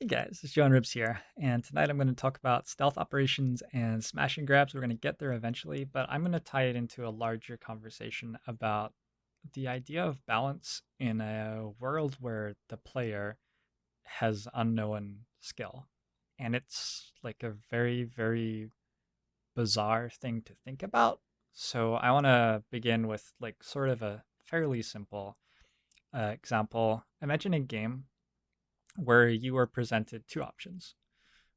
Hey guys, it's Joe Ribs here, and tonight I'm going to talk about stealth operations and smash and grabs. We're going to get there eventually, but I'm going to tie it into a larger conversation about the idea of balance in a world where the player has unknown skill. And it's like a very, very bizarre thing to think about. So I want to begin with like sort of a fairly simple example. Imagine a game where you are presented two options.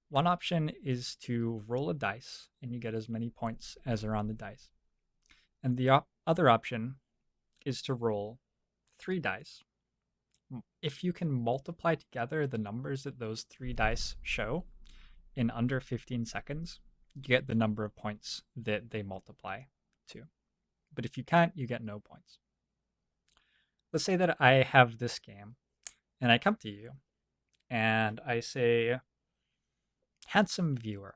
One option is to roll a dice and you get as many points as are on the dice. And the other option is to roll three dice. If you can multiply together the numbers that those three dice show in under 15 seconds, you get the number of points that they multiply to. But if you can't, you get no points. Let's say that I have this game and I come to you and I say, handsome viewer,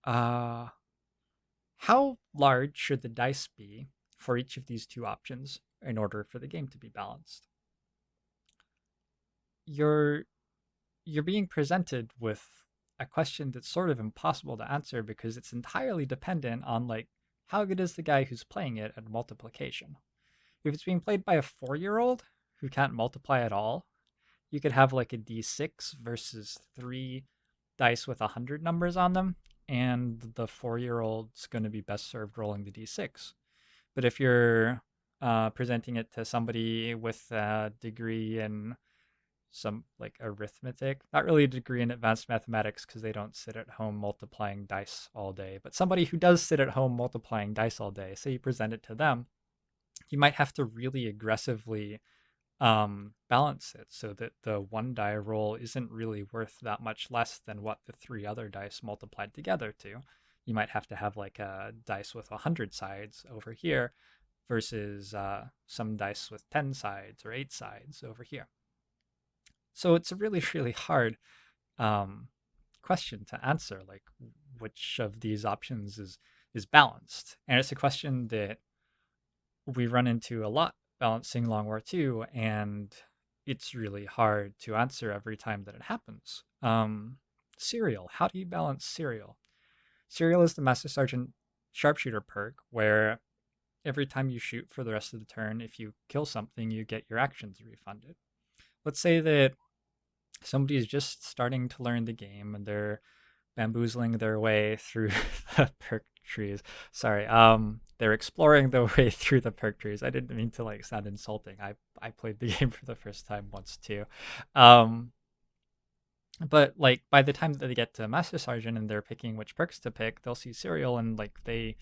uh, how large should the dice be for each of these two options in order for the game to be balanced? You're you're being presented with a question that's sort of impossible to answer because it's entirely dependent on like how good is the guy who's playing it at multiplication. If it's being played by a 4-year-old who can't multiply at all, you could have like a d6 versus 3 dice with 100 numbers on them, and the 4-year-old's going to be best served rolling the d6. But if you're presenting it to somebody with a degree in some like arithmetic, not really a degree in advanced mathematics because they don't sit at home multiplying dice all day, but somebody who does sit at home multiplying dice all day, say you present it to them, you might have to really aggressively balance it so that the one die roll isn't really worth that much less than what the three other dice multiplied together to. You might have to have like a dice with 100 sides over here versus some dice with 10 sides or 8 sides over here. So it's a really, really hard um, question to answer, like which of these options is balanced. And it's a question that we run into a lot balancing Long War 2, and it's really hard to answer every time that it happens. Serial. How do you balance serial? Serial is the Master Sergeant sharpshooter perk where every time you shoot for the rest of the turn, if you kill something, you get your actions refunded. Let's say that somebody is just starting to learn the game and they're bamboozling their way through the perk trees. Sorry, they're exploring their way through the perk trees. I didn't mean to like sound insulting. I played the game for the first time once too. Um, but like by the time that they get to Master Sergeant and they're picking which perks to pick, they'll see Serial and like they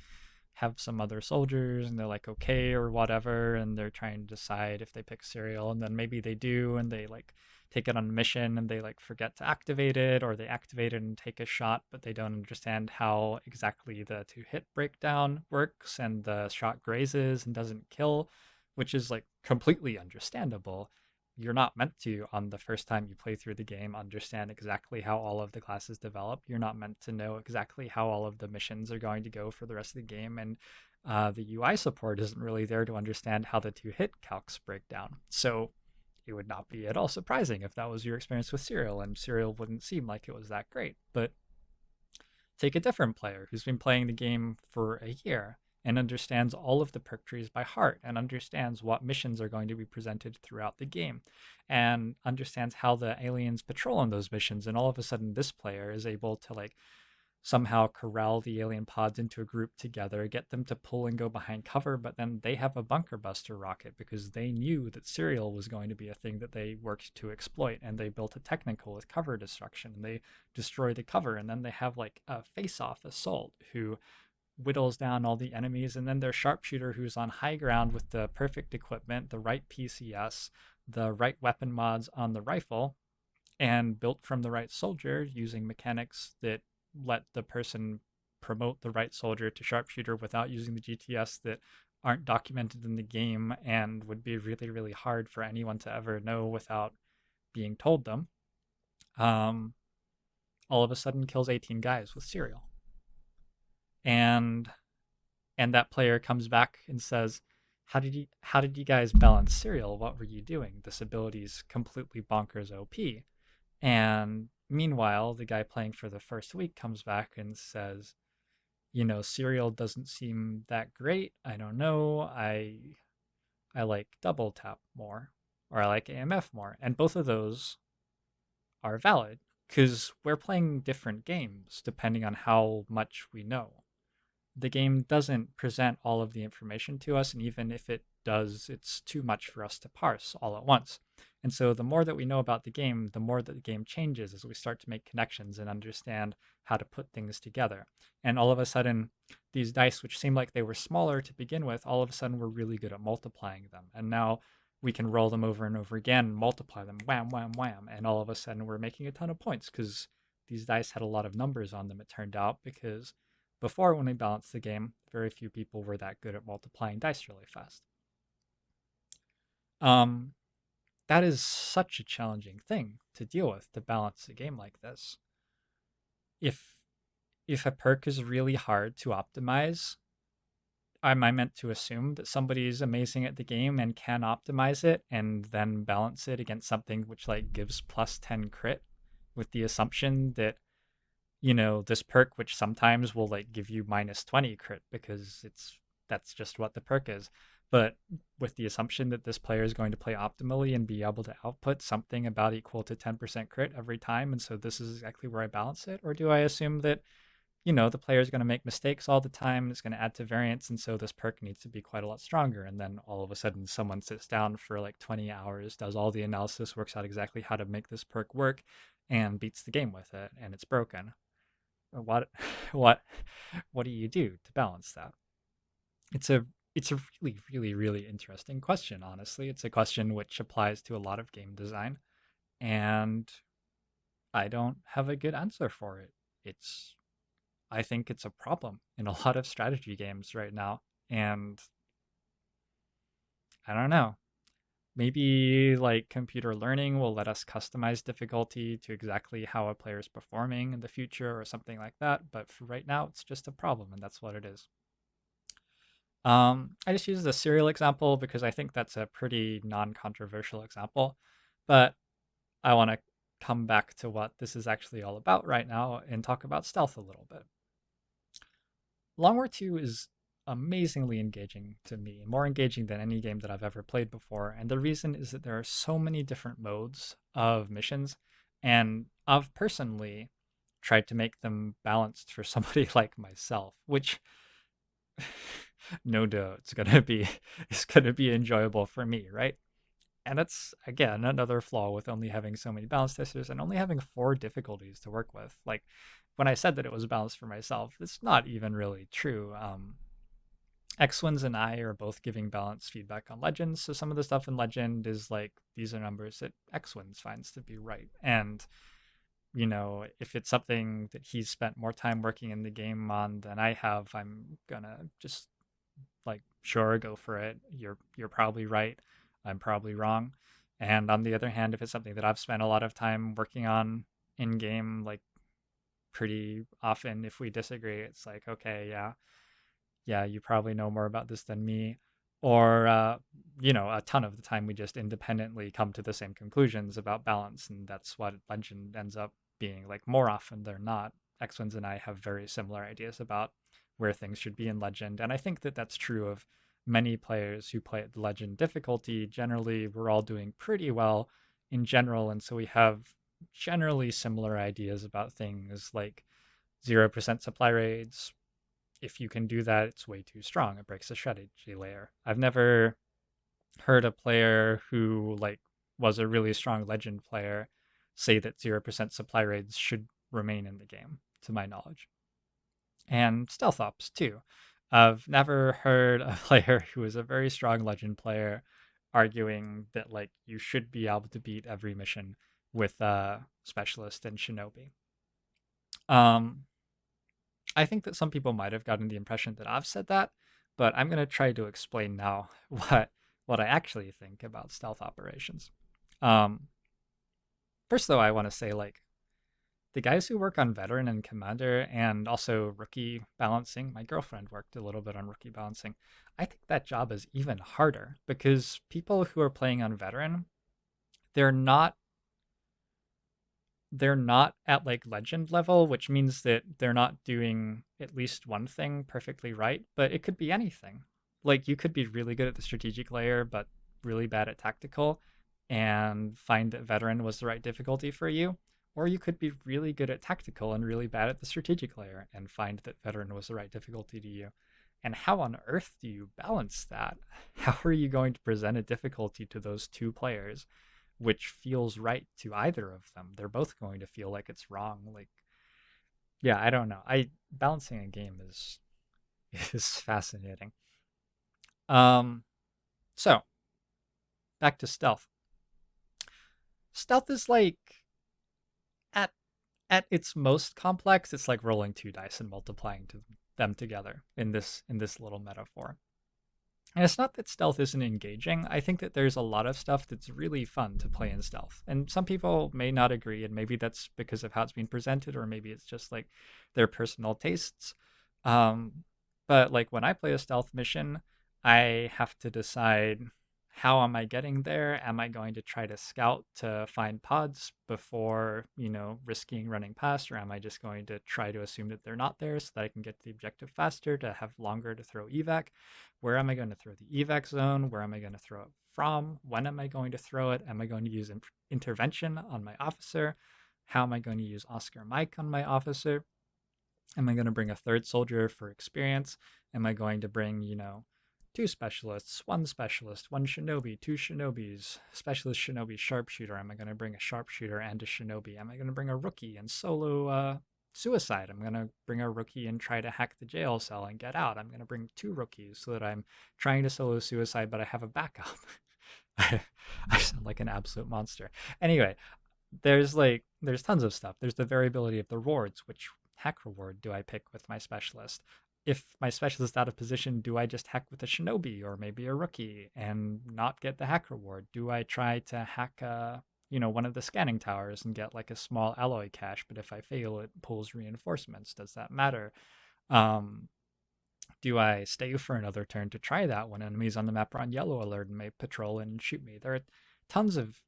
have some other soldiers and they're like okay or whatever, and they're trying to decide if they pick Serial, and then maybe they do and they like take it on a mission and they like forget to activate it, or they activate it and take a shot but they don't understand how exactly the two hit breakdown works and the shot grazes and doesn't kill, which is like completely understandable. You're not meant to, on the first time you play through the game, understand exactly how all of the classes develop. You're not meant to know exactly how all of the missions are going to go for the rest of the game. And the UI support isn't really there to understand how the two hit calcs break down. So it would not be at all surprising if that was your experience with Serial, and Serial wouldn't seem like it was that great. But take a different player who's been playing the game for a year and understands all of the perk trees by heart and understands what missions are going to be presented throughout the game and understands how the aliens patrol on those missions. And all of a sudden this player is able to like somehow corral the alien pods into a group together, get them to pull and go behind cover, but then they have a bunker buster rocket because they knew that Serial was going to be a thing that they worked to exploit, and they built a technical with cover destruction, and they destroy the cover, and then they have like a face-off assault who whittles down all the enemies, and then their sharpshooter who's on high ground with the perfect equipment, the right PCS, the right weapon mods on the rifle, and built from the right soldier using mechanics that let the person promote the right soldier to sharpshooter without using the GTS that aren't documented in the game and would be really, really hard for anyone to ever know without being told them. Um, all of a sudden kills 18 guys with Serial. And that player comes back and says, how did you guys balance Serial? What were you doing? This ability is completely bonkers OP. And meanwhile, the guy playing for the first week comes back and says, Serial doesn't seem that great. I don't know. I like double tap more, or I like AMF more. And both of those are valid because we're playing different games depending on how much we know. The game doesn't present all of the information to us, and even if it does, it's too much for us to parse all at once. And so, the more that we know about the game, the more that the game changes as we start to make connections and understand how to put things together. And all of a sudden, these dice, which seemed like they were smaller to begin with, all of a sudden we're really good at multiplying them. And now we can roll them over and over again, multiply them, wham, wham, wham. And all of a sudden we're making a ton of points because these dice had a lot of numbers on them, it turned out, because before, when we balanced the game, very few people were that good at multiplying dice really fast. Um, that is such a challenging thing to deal with, to balance a game like this. If a perk is really hard to optimize, am I meant to assume that somebody is amazing at the game and can optimize it and then balance it against something which like gives plus 10 crit with the assumption that this perk, which sometimes will like give you minus 20 crit because that's just what the perk is. But with the assumption that this player is going to play optimally and be able to output something about equal to 10% crit every time, and so this is exactly where I balance it? Or do I assume that, the player is going to make mistakes all the time, it's going to add to variance, and so this perk needs to be quite a lot stronger, and then all of a sudden someone sits down for like 20 hours, does all the analysis, works out exactly how to make this perk work, and beats the game with it, and it's broken? What what what do you do to balance that? It's a it's a really, really, really interesting question, honestly. It's a question which applies to a lot of game design, and I don't have a good answer for it. It's I think it's a problem in a lot of strategy games right now, and I don't know. Maybe like computer learning will let us customize difficulty to exactly how a player is performing in the future or something like that, but for right now it's just a problem, and that's what it is. I just use the serial example because I think that's a pretty non-controversial example, but I want to come back to what this is actually all about right now and talk about stealth a little bit. Long War 2 is amazingly engaging to me, more engaging than any game that I've ever played before, and the reason is that there are so many different modes of missions, and I've personally tried to make them balanced for somebody like myself, which no doubt it's gonna be enjoyable for me, right? And that's again another flaw with only having so many balance testers and only having 4 difficulties to work with. Like when I said that it was balanced for myself, it's not even really true. X-Wins and I are both giving balanced feedback on Legends, so some of the stuff in Legend is like these are numbers that X-Wins finds to be right, and if it's something that he's spent more time working in the game on than I have, I'm gonna just like, sure, go for it. You're probably right. I'm probably wrong. And on the other hand, if it's something that I've spent a lot of time working on in game, like pretty often, if we disagree, it's like, okay, yeah, you probably know more about this than me. Or, a ton of the time we just independently come to the same conclusions about balance. And that's what Legend ends up being. Like, more often than not, X-Wins and I have very similar ideas about where things should be in Legend. And I think that that's true of many players who play at the Legend difficulty. Generally, we're all doing pretty well in general. And so we have generally similar ideas about things like 0% supply rates. If you can do that, it's way too strong. It breaks the strategy layer. I've never heard a player who like was a really strong Legend player say that 0% supply rates should remain in the game, to my knowledge. And stealth ops too. I've never heard a player who is a very strong Legend player arguing that like you should be able to beat every mission with specialist and shinobi. Um, I think that some people might have gotten the impression that I've said that, but I'm going to try to explain now what I actually think about stealth operations. Um, First, though, I want to say like the guys who work on veteran and commander and also rookie balancing, my girlfriend worked a little bit on rookie balancing. I think that job is even harder because people who are playing on veteran, they're not they're not at like legend level, which means that they're not doing at least one thing perfectly right, but it could be anything. Like you could be really good at the strategic layer, but really bad at tactical and find that veteran was the right difficulty for you. Or you could be really good at tactical and really bad at the strategic layer and find that veteran was the right difficulty to you. And how on earth do you balance that? How are you going to present a difficulty to those two players which feels right to either of them? They're both going to feel like it's wrong. Like, yeah, I don't know. I balancing a game is is fascinating. Um, so back to stealth. Stealth is like at at its most complex, it's like rolling two dice and multiplying them together in this little metaphor. And it's not that stealth isn't engaging. I think that there's a lot of stuff that's really fun to play in stealth. And some people may not agree, and maybe that's because of how it's being presented, or maybe it's just like their personal tastes. Um, but like when I play a stealth mission, I have to decide, how am I getting there? Am I going to try to scout to find pods before, risking running past, or am I just going to try to assume that they're not there so that I can get to the objective faster to have longer to throw evac? Where am I going to throw the evac zone? Where am I going to throw it from? When am I going to throw it? Am I going to use intervention on my officer? How am I going to use Oscar Mike on my officer? Am I going to bring a third soldier for experience? Am I going to bring, two specialists, one specialist, one shinobi, two shinobis, specialist shinobi, sharpshooter? Am I going to bring a sharpshooter and a shinobi? Am I going to bring a rookie and solo suicide? I'm going to bring a rookie and try to hack the jail cell and get out. I'm going to bring two rookies so that I'm trying to solo suicide, but I have a backup. I sound like an absolute monster. Anyway, there's tons of stuff. There's the variability of the rewards. Which hack reward do I pick with my specialist? If my specialist is out of position, do I just hack with a shinobi or maybe a rookie and not get the hack reward? Do I try to hack one of the scanning towers and get like a small alloy cache, but if I fail it pulls reinforcements? Does that matter? Um do I stay for another turn to try that when enemies on the map are on yellow alert and may patrol and shoot me? There are tons of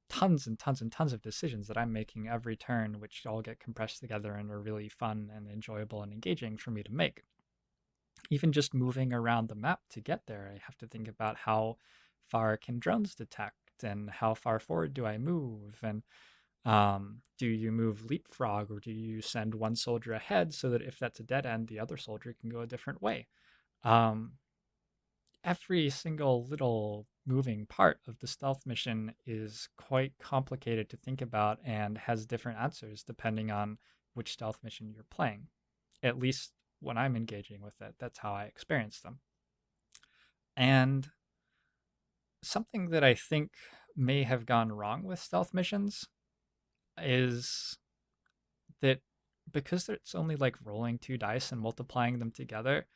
tons and tons and tons of decisions that I'm making every turn, which all get compressed together and are really fun and enjoyable and engaging for me to make. Even just moving around the map to get there, I have to think about how far can drones detect and how far forward do I move, and do you move leapfrog or do you send one soldier ahead so that if that's a dead end, the other soldier can go a different way? Um, every single little moving part of the stealth mission is quite complicated to think about and has different answers depending on which stealth mission you're playing. At least when I'm engaging with it, that's how I experience them. And something that I think may have gone wrong with stealth missions is that because it's only like rolling two dice and multiplying them together,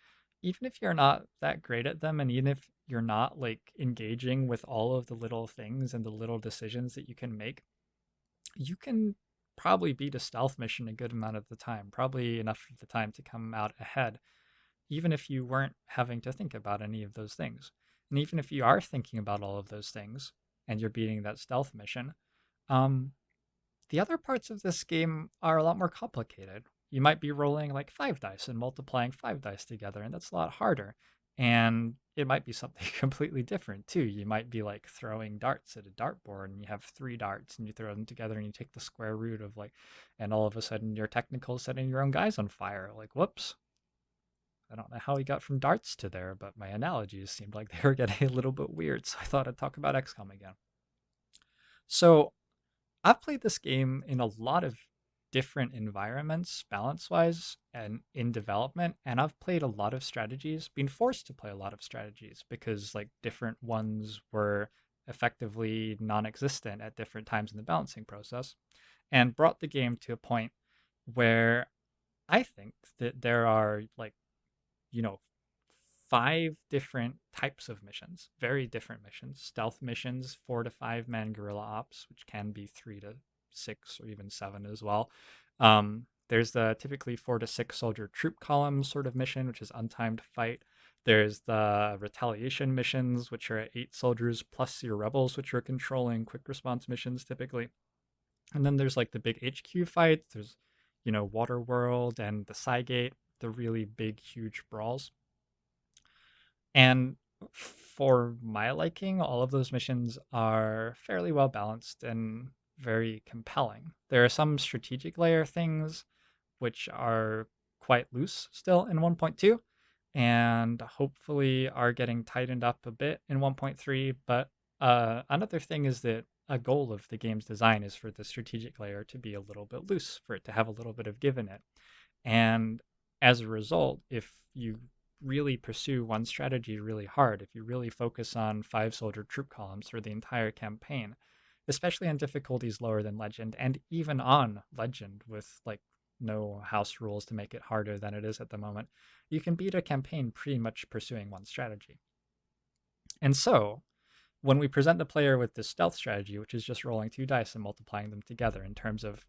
even if you're not that great at them, and even if you're not like engaging with all of the little things and the little decisions that you can make, you can probably beat a stealth mission a good amount of the time, probably enough of the time to come out ahead, even if you weren't having to think about any of those things. And even if you are thinking about all of those things and you're beating that stealth mission, um, the other parts of this game are a lot more complicated. You might be rolling like five dice and multiplying five dice together, and that's a lot harder. And it might be something completely different too. You might be like throwing darts at a dartboard, and you have three darts, and you throw them together, and you take the square root of like, and all of a sudden your technical is setting your own guys on fire. Like, whoops. I don't know how we got from darts to there, but my analogies seemed like they were getting a little bit weird, so I thought I'd talk about XCOM again. So I've played this game in a lot of different environments, balance wise, and in development. And I've played a lot of strategies, been forced to play a lot of strategies because like different ones were effectively non existent at different times in the balancing process, and brought the game to a point where I think that there are like, you know, five different types of missions, very different missions. Stealth missions, 4 to 5 man guerrilla ops, which can be 3 to 6 or even 7 as well. There's the typically 4 to 6 soldier troop column sort of mission, which is untimed fight. There's the retaliation missions, which are 8 soldiers plus your rebels, which are controlling quick response missions typically. And then there's like the big HQ fights. There's, Water World and the Cygate, the really big, huge brawls. And for my liking, all of those missions are fairly well balanced and very compelling. There are some strategic layer things which are quite loose still in 1.2 and hopefully are getting tightened up a bit in 1.3. But another thing is that a goal of the game's design is for the strategic layer to be a little bit loose, for it to have a little bit of give in it. And as a result, if you really pursue one strategy really hard, if you really focus on 5 soldier troop columns for the entire campaign, especially on difficulties lower than Legend, and even on Legend with like no house rules to make it harder than it is at the moment, you can beat a campaign pretty much pursuing one strategy. And so, when we present the player with this stealth strategy, which is just rolling 2 dice and multiplying them together in terms of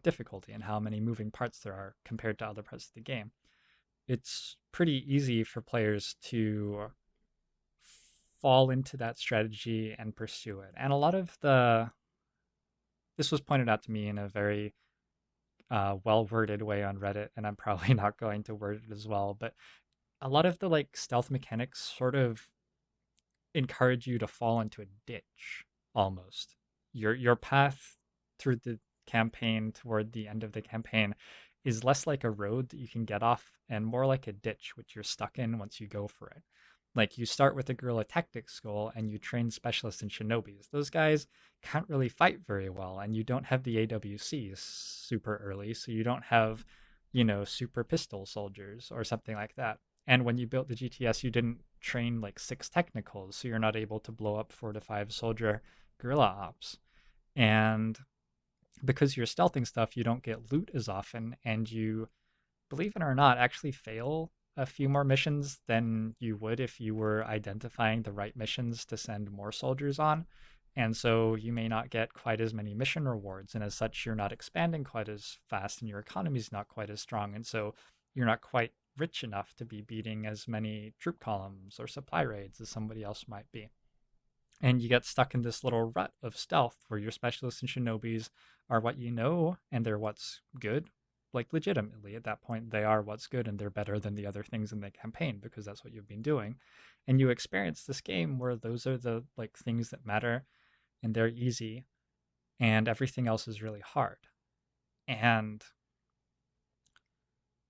difficulty and how many moving parts there are compared to other parts of the game, it's pretty easy for players to fall into that strategy and pursue it. And a lot of this was pointed out to me in a very well worded way on Reddit, and I'm probably not going to word it as well, but a lot of the like stealth mechanics sort of encourage you to fall into a ditch almost. Your path through the campaign toward the end of the campaign is less like a road that you can get off and more like a ditch which you're stuck in once you go for it. Like you start with a guerrilla tactics school and you train specialists and shinobis. Those guys can't really fight very well, and you don't have the AWCs super early, so you don't have, super pistol soldiers or something like that. And when you built the GTS, you didn't train like 6 technicals, so you're not able to blow up 4 to 5 soldier guerrilla ops. And because you're stealthing stuff, you don't get loot as often, and you, believe it or not, actually fail a few more missions than you would if you were identifying the right missions to send more soldiers on. And so you may not get quite as many mission rewards, and as such, you're not expanding quite as fast, and your economy is not quite as strong. And so you're not quite rich enough to be beating as many troop columns or supply raids as somebody else might be. And you get stuck in this little rut of stealth where your specialists and shinobis are what you know, and they're what's good. Like, legitimately, at that point, they are what's good, and they're better than the other things in the campaign because that's what you've been doing. And you experience this game where those are the like things that matter, and they're easy, and everything else is really hard. And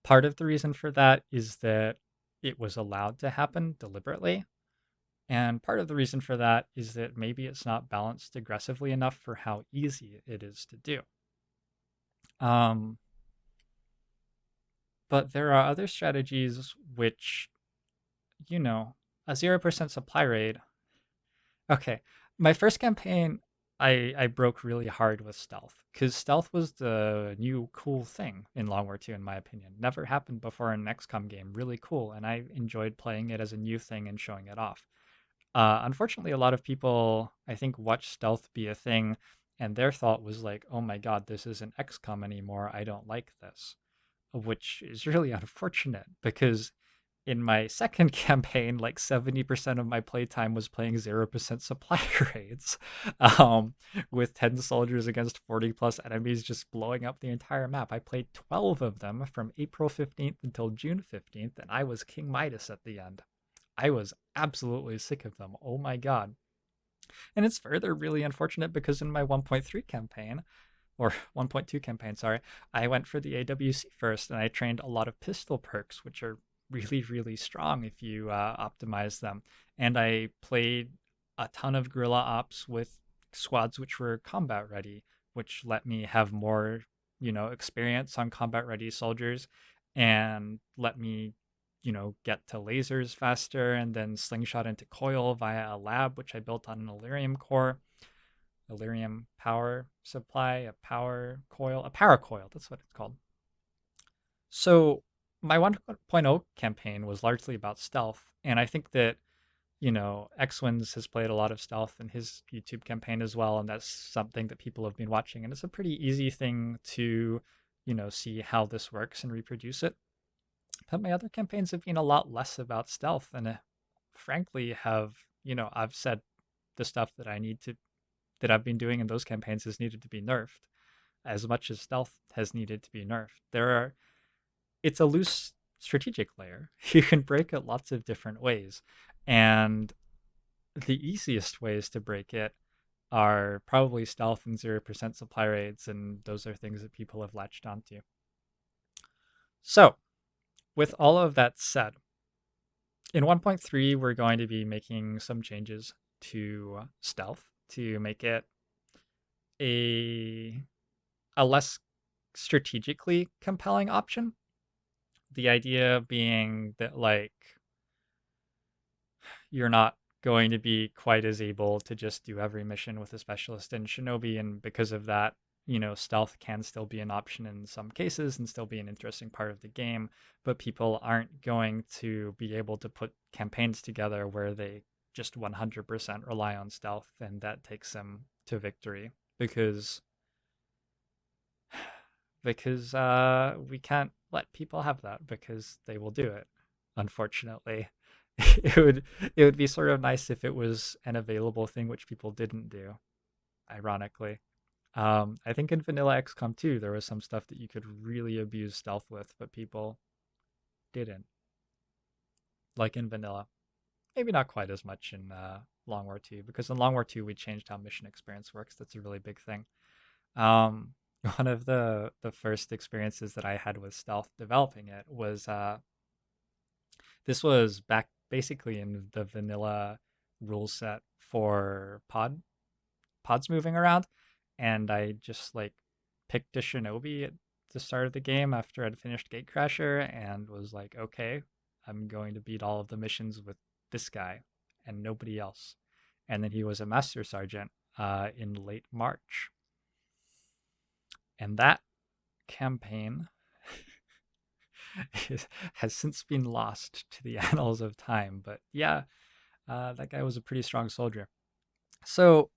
part of the reason for that is that it was allowed to happen deliberately. And part of the reason for that is that maybe it's not balanced aggressively enough for how easy it is to do. Um, but there are other strategies which, a 0% supply rate. Okay, my first campaign, I broke really hard with stealth because stealth was the new cool thing in Long War 2, in my opinion. Never happened before in an XCOM game. Really cool, and I enjoyed playing it as a new thing and showing it off. Unfortunately, a lot of people, I think, watched stealth be a thing, and their thought was like, "Oh my God, this isn't XCOM anymore. I don't like this," which is really unfortunate because in my second campaign, like 70% of my playtime was playing 0% supply raids, um, with 10 soldiers against 40 plus enemies, just blowing up the entire map. I played 12 of them from April 15th until June 15th, and I was King Midas at the end. I was absolutely sick of them. Oh my God. And it's further really unfortunate because in my 1.3 campaign, or 1.2 campaign, sorry, I went for the AWC first and I trained a lot of pistol perks, which are really, really strong if you optimize them. And I played a ton of guerrilla ops with squads which were combat ready, which let me have more, experience on combat ready soldiers and let me, get to lasers faster and then slingshot into coil via a lab, which I built on an Illyrium core. Illyrium power supply, a power coil, that's what it's called. So my 1.0 campaign was largely about stealth, and I think that, Xwins has played a lot of stealth in his YouTube campaign as well, and that's something that people have been watching, and it's a pretty easy thing to, see how this works and reproduce it. But my other campaigns have been a lot less about stealth, and frankly have, I've said the stuff that I've been doing in those campaigns has needed to be nerfed. as much as stealth has needed to be nerfed. It's a loose strategic layer. You can break it lots of different ways. And the easiest ways to break it are probably stealth and 0% supply rates, and those are things that people have latched onto. So, with all of that said, in 1.3, we're going to be making some changes to stealth to make it a less strategically compelling option. The idea being that like you're not going to be quite as able to just do every mission with a specialist in Shinobi, and because of that, stealth can still be an option in some cases and still be an interesting part of the game, but people aren't going to be able to put campaigns together where they just 100% rely on stealth and that takes them to victory because we can't let people have that because they will do it, unfortunately. It would be sort of nice if it was an available thing which people didn't do, ironically. I think in vanilla XCOM 2 there was some stuff that you could really abuse stealth with, but people didn't, like in vanilla. Maybe not quite as much in Long War 2, because in Long War 2 we changed how mission experience works. That's a really big thing. Um, one of the first experiences that I had with stealth developing it was this was back basically in the vanilla rule set for pods moving around, and I just like picked a shinobi at the start of the game after I'd finished Gatecrasher and was like, okay, I'm going to beat all of the missions with this guy and nobody else. And then he was a master sergeant in late March. And that campaign has since been lost to the annals of time. But yeah, that guy was a pretty strong soldier. So,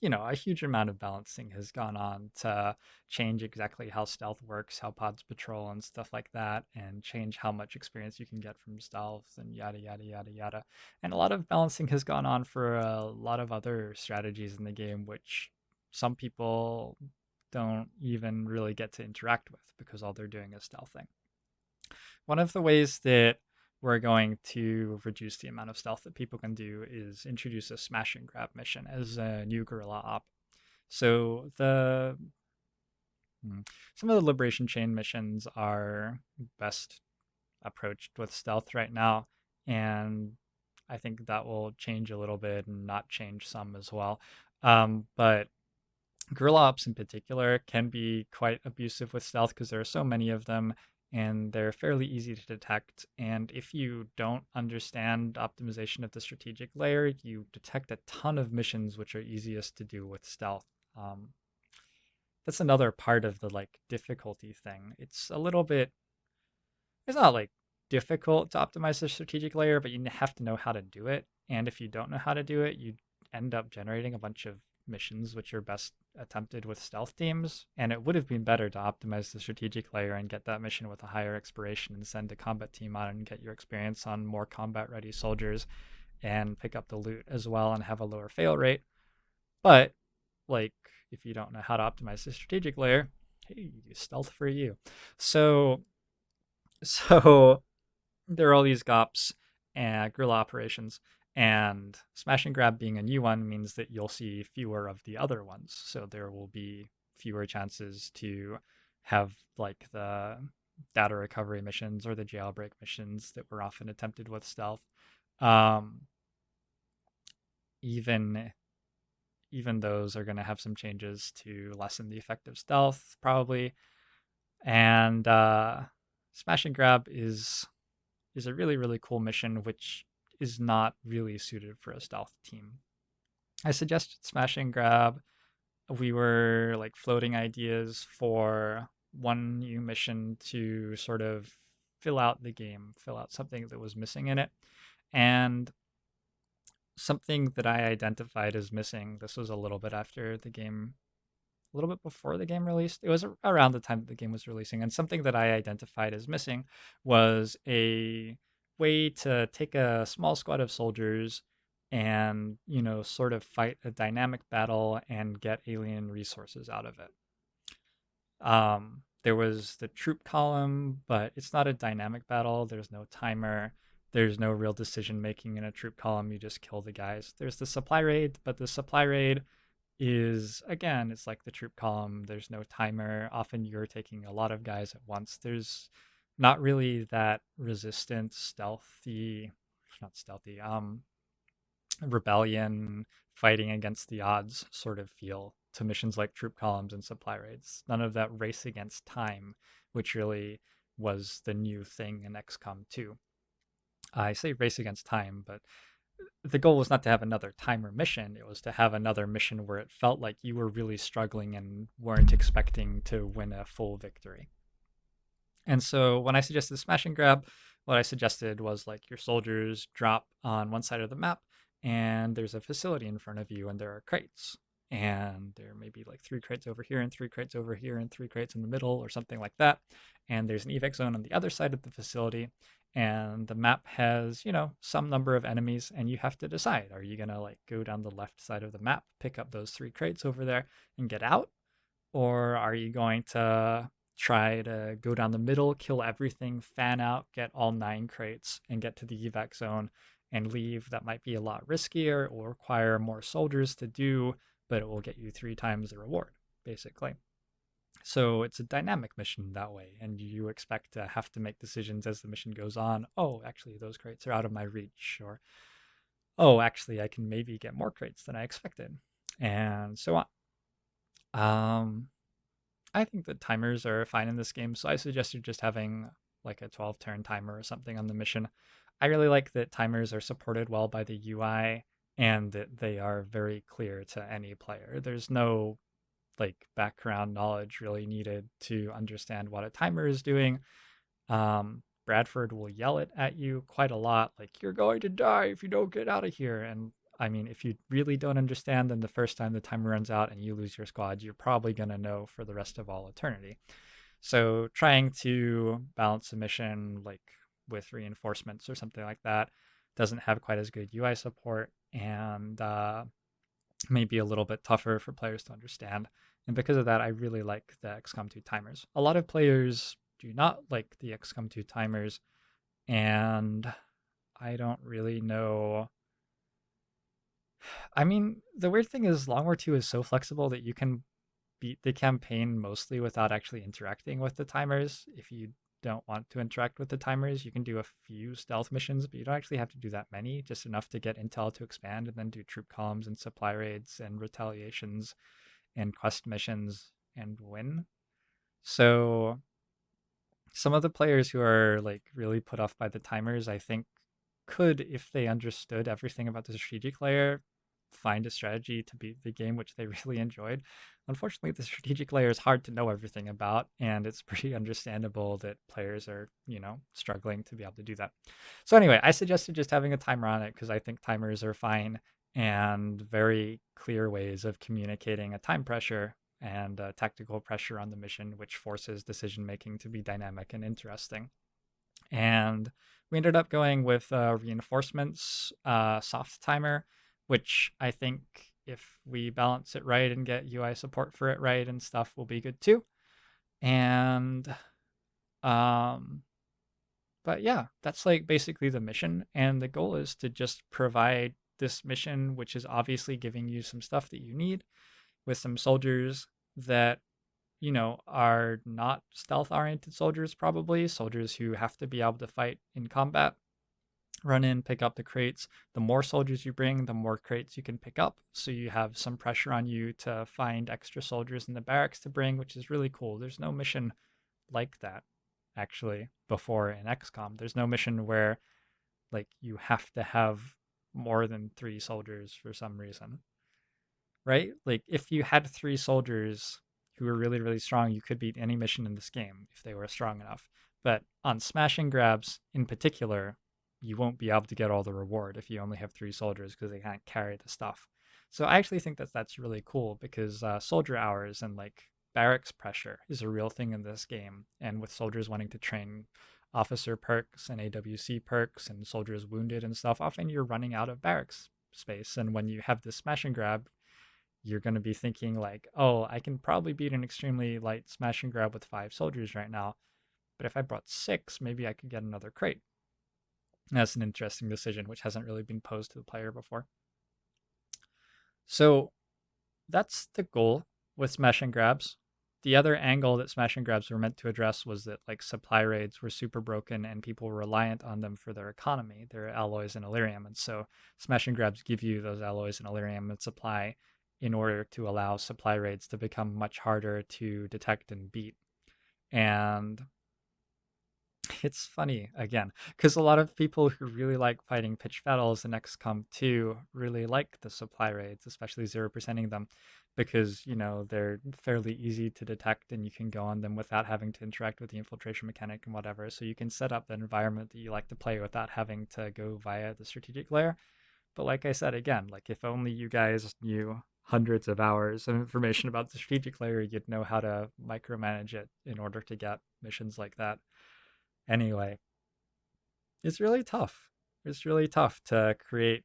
a huge amount of balancing has gone on to change exactly how stealth works, how pods patrol, and stuff like that, and change how much experience you can get from stealth, and yada, yada, yada, yada. And a lot of balancing has gone on for a lot of other strategies in the game, which some people don't even really get to interact with because all they're doing is stealthing. One of the ways that we're going to reduce the amount of stealth that people can do is introduce a smash and grab mission as a new guerrilla op. So some of the liberation chain missions are best approached with stealth right now, and I think that will change a little bit and not change some as well. But guerrilla ops in particular can be quite abusive with stealth because there are so many of them and they're fairly easy to detect. And if you don't understand optimization of the strategic layer, you detect a ton of missions which are easiest to do with stealth. That's another part of the like difficulty thing. It's not like difficult to optimize the strategic layer, but you have to know how to do it. And if you don't know how to do it, you end up generating a bunch of missions which are best attempted with stealth teams. And it would have been better to optimize the strategic layer and get that mission with a higher expiration and send a combat team on and get your experience on more combat ready soldiers and pick up the loot as well and have a lower fail rate. But like if you don't know how to optimize the strategic layer, hey, stealth for you. So there are all these GOPs and guerrilla operations, and smash and grab being a new one means that you'll see fewer of the other ones. So there will be fewer chances to have like the data recovery missions or the jailbreak missions that were often attempted with stealth. Um, even even those are going to have some changes to lessen the effect of stealth, probably. And smash and grab is a really, really cool mission, which is not really suited for a stealth team. I suggested smash and grab. We were like floating ideas for one new mission to sort of fill out the game, fill out something that was missing in it. And something that I identified as missing, this was a little bit after the game, a little bit before the game released. It was around the time that the game was releasing. And something that I identified as missing was a way to take a small squad of soldiers and, sort of fight a dynamic battle and get alien resources out of it. There was the troop column, but it's not a dynamic battle. There's no timer. There's no real decision making in a troop column. You just kill the guys. There's the supply raid, but the supply raid is, again, it's like the troop column. There's no timer. Often you're taking a lot of guys at once. There's not really that resistant, stealthy, not stealthy, rebellion, fighting against the odds sort of feel to missions like troop columns and supply raids. None of that race against time, which really was the new thing in XCOM 2. I say race against time, but the goal was not to have another timer mission. It was to have another mission where it felt like you were really struggling and weren't expecting to win a full victory. And so when I suggested the smash and grab, what I suggested was like your soldiers drop on one side of the map and there's a facility in front of you and there are crates. And there may be like 3 crates over here and 3 crates over here and 3 crates in the middle or something like that. And there's an evac zone on the other side of the facility. And the map has, some number of enemies and you have to decide, are you going to like go down the left side of the map, pick up those 3 crates over there and get out? Or are you going to try to go down the middle, kill everything, fan out, get all 9 crates, and get to the evac zone and leave? That might be a lot riskier. It will require more soldiers to do, but it will get you 3 times the reward, basically. So it's a dynamic mission that way, and you expect to have to make decisions as the mission goes on. Oh, actually, those crates are out of my reach, or oh, actually, I can maybe get more crates than I expected, and so on. I think the timers are fine in this game, so I suggested just having like a 12-turn timer or something on the mission. I really like that timers are supported well by the UI and that they are very clear to any player. There's no like background knowledge really needed to understand what a timer is doing. Bradford will yell it at you quite a lot, like, you're going to die if you don't get out of here. And I mean, if you really don't understand, then the first time the timer runs out and you lose your squad, you're probably going to know for the rest of all eternity. So trying to balance a mission like with reinforcements or something like that doesn't have quite as good UI support and may be a little bit tougher for players to understand. And because of that, I really like the XCOM 2 timers. A lot of players do not like the XCOM 2 timers, and I don't really know. I mean, the weird thing is Long War 2 is so flexible that you can beat the campaign mostly without actually interacting with the timers. If you don't want to interact with the timers, you can do a few stealth missions, but you don't actually have to do that many, just enough to get intel to expand and then do troop columns and supply raids and retaliations and quest missions and win. So some of the players who are like really put off by the timers, I think could, if they understood everything about the strategic layer, find a strategy to beat the game, which they really enjoyed. Unfortunately, the strategic layer is hard to know everything about, and it's pretty understandable that players are, struggling to be able to do that. So anyway, I suggested just having a timer on it because I think timers are fine and very clear ways of communicating a time pressure and tactical pressure on the mission, which forces decision making to be dynamic and interesting. And we ended up going with reinforcements soft timer, which I think if we balance it right and get UI support for it right and stuff will be good too. And but yeah, that's like basically the mission, and the goal is to just provide this mission, which is obviously giving you some stuff that you need, with some soldiers that are not stealth oriented soldiers, probably soldiers who have to be able to fight in combat, run in, pick up the crates. The more soldiers you bring, the more crates you can pick up. So you have some pressure on you to find extra soldiers in the barracks to bring, which is really cool. There's no mission like that actually before in XCOM. There's no mission where like you have to have more than 3 soldiers for some reason, right? Like if you had 3 soldiers who were really, really strong, you could beat any mission in this game if they were strong enough. But on smash and grabs in particular, you won't be able to get all the reward if you only have 3 soldiers because they can't carry the stuff. So I actually think that that's really cool because soldier hours and like barracks pressure is a real thing in this game. And with soldiers wanting to train officer perks and AWC perks and soldiers wounded and stuff, often you're running out of barracks space. And when you have this smash and grab, you're going to be thinking like, oh, I can probably beat an extremely light smash and grab with 5 soldiers right now. But if I brought 6, maybe I could get another crate. That's an interesting decision, which hasn't really been posed to the player before. So that's the goal with smash and grabs. The other angle that smash and grabs were meant to address was that like supply raids were super broken and people were reliant on them for their economy, their alloys and Illyrium. And so smash and grabs give you those alloys and Illyrium and supply in order to allow supply raids to become much harder to detect and beat. And it's funny again because a lot of people who really like fighting pitch battles in XCOM 2 really like the supply raids, especially 0%ing them, because they're fairly easy to detect and you can go on them without having to interact with the infiltration mechanic and whatever. So you can set up the environment that you like to play without having to go via the strategic layer. But like I said again, like if only you guys knew hundreds of hours of information about the strategic layer, you'd know how to micromanage it in order to get missions like that. Anyway, it's really tough. It's really tough to create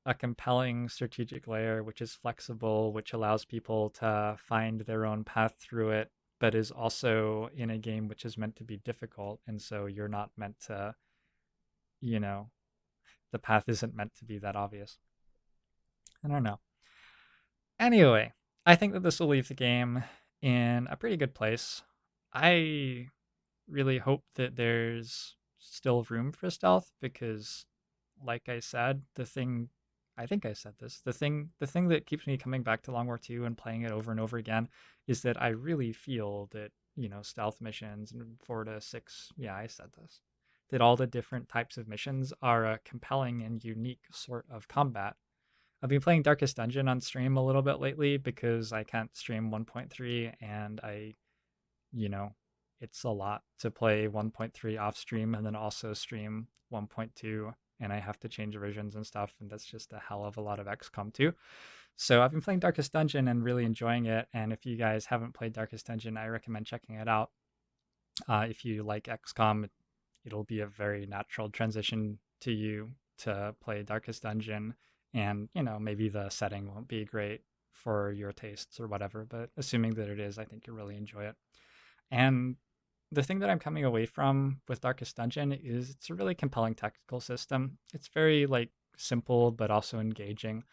a compelling strategic layer which is flexible, which allows people to find their own path through it, but is also in a game which is meant to be difficult. And so you're not meant to, you know, the path isn't meant to be that obvious. I don't know. Anyway, I think that this will leave the game in a pretty good place. I really hope that there's still room for stealth because like I said, I think I said this, the thing that keeps me coming back to Long War 2 and playing it over and over again is that I really feel that, stealth missions and 4 to 6, yeah, I said this, that all the different types of missions are a compelling and unique sort of combat. I've been playing Darkest Dungeon on stream a little bit lately because I can't stream 1.3 and you know, it's a lot to play 1.3 off stream and then also stream 1.2 and I have to change versions and stuff and that's just a hell of a lot of XCOM 2. So I've been playing Darkest Dungeon and really enjoying it, and if you guys haven't played Darkest Dungeon, I recommend checking it out. If you like XCOM, it'll be a very natural transition to you to play Darkest Dungeon, and maybe the setting won't be great for your tastes or whatever, but assuming that it is, I think you'll really enjoy it. And the thing that I'm coming away from with Darkest Dungeon is it's a really compelling tactical system. It's very like simple but also engaging.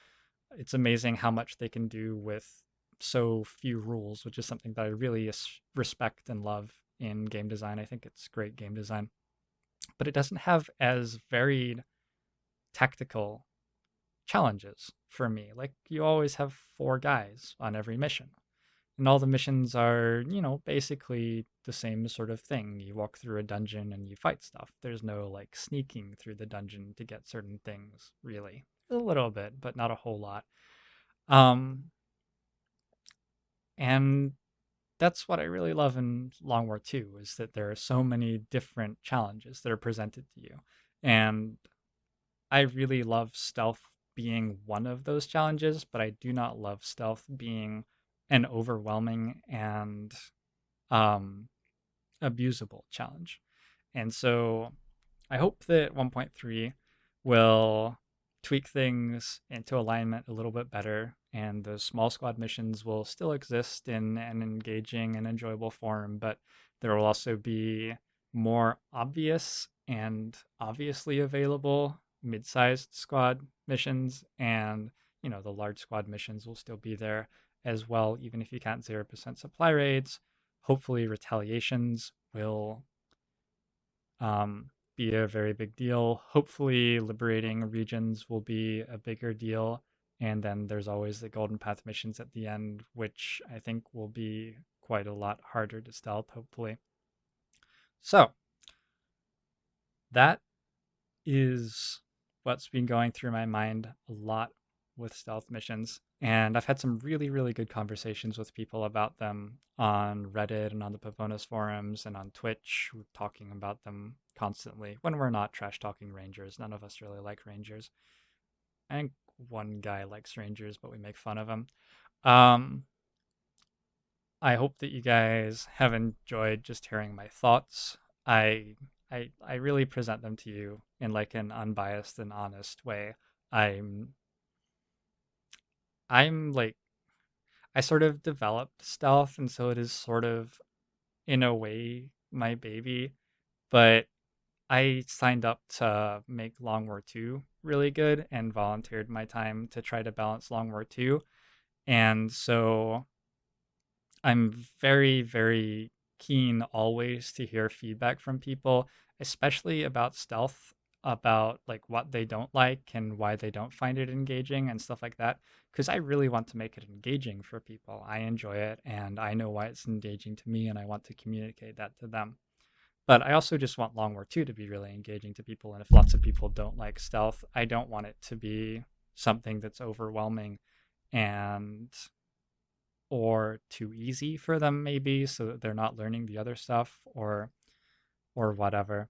It's amazing how much they can do with so few rules, which is something that I really respect and love in game design. I think it's great game design. But it doesn't have as varied tactical challenges for me. Like you always have 4 guys on every mission. And all the missions are, basically the same sort of thing. You walk through a dungeon and you fight stuff. There's no like sneaking through the dungeon to get certain things, really. A little bit, but not a whole lot. Um, and that's what I really love in Long War 2 is that there are so many different challenges that are presented to you. And I really love stealth being one of those challenges, but I do not love stealth being an overwhelming and um, abusable challenge. And so I hope that 1.3 will tweak things into alignment a little bit better, and those small squad missions will still exist in an engaging and enjoyable form, but there will also be more obvious and obviously available mid-sized squad missions, and the large squad missions will still be there as well, even if you can't 0% supply raids. Hopefully retaliations will be a very big deal. Hopefully, liberating regions will be a bigger deal. And then there's always the Golden Path missions at the end, which I think will be quite a lot harder to stealth, hopefully. So, that is what's been going through my mind a lot with stealth missions. And I've had some really, really good conversations with people about them on Reddit and on the Pavonis forums and on Twitch, talking about them constantly when we're not trash talking Rangers. None of us really like Rangers. I think one guy likes Rangers, but we make fun of him. Um, I hope that you guys have enjoyed just hearing my thoughts. I I really present them to you in like an unbiased and honest way. I'm I'm like I sort of developed stealth, and so it is sort of in a way my baby, but I signed up to make Long War 2 really good and volunteered my time to try to balance Long War 2. And so I'm very, very keen always to hear feedback from people, especially about stealth, about like what they don't like and why they don't find it engaging and stuff like that. Because I really want to make it engaging for people. I enjoy it and I know why it's engaging to me and I want to communicate that to them. But I also just want Long War 2 to be really engaging to people. And if lots of people don't like stealth, I don't want it to be something that's overwhelming and or too easy for them maybe so that they're not learning the other stuff or whatever.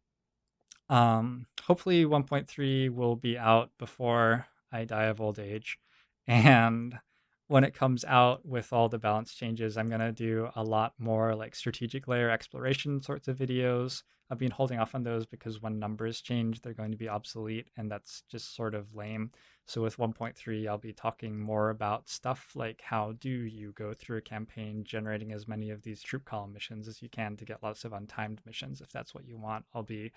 Hopefully 1.3 will be out before I die of old age. And when it comes out with all the balance changes, I'm going to do a lot more like strategic layer exploration sorts of videos. I've been holding off on those because when numbers change, they're going to be obsolete, and that's just sort of lame. So with 1.3, I'll be talking more about stuff like how do you go through a campaign generating as many of these troop column missions as you can to get lots of untimed missions if that's what you want. I'll be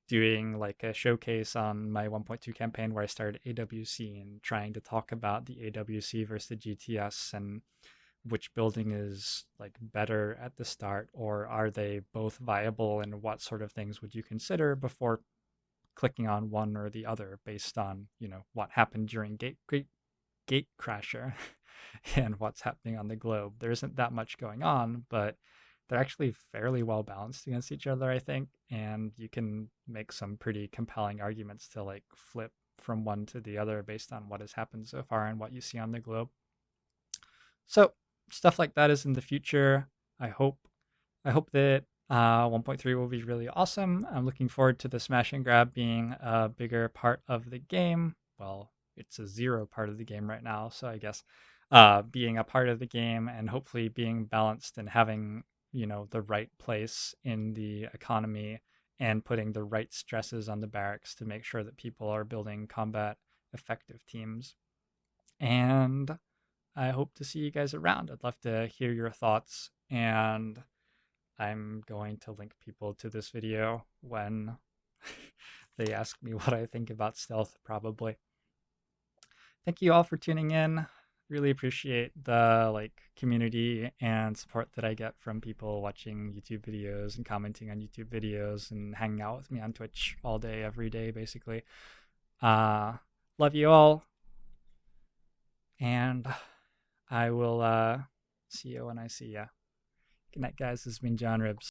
doing like a showcase on my 1.2 campaign where I started AWC and trying to talk about the AWC versus the GTS and which building is like better at the start, or are they both viable, and what sort of things would you consider before clicking on one or the other based on, what happened during gate crasher and what's happening on the globe. There isn't that much going on, but they're actually fairly well balanced against each other, I think, and you can make some pretty compelling arguments to like flip from one to the other based on what has happened so far and what you see on the globe. So stuff like that is in the future. I hope I hope that 1.3 will be really awesome. I'm looking forward to the smash and grab being a bigger part of the game. Well, it's a zero part of the game right now, so I guess being a part of the game and hopefully being balanced and having the right place in the economy and putting the right stresses on the barracks to make sure that people are building combat effective teams. And I hope to see you guys around. I'd love to hear your thoughts, and I'm going to link people to this video when they ask me what I think about stealth, probably. Thank you all for tuning in. Really appreciate the community and support that I get from people watching YouTube videos and commenting on YouTube videos and hanging out with me on Twitch all day, every day, basically. Love you all, and I will see you when I see ya. Good night, guys. This has been John Ribs.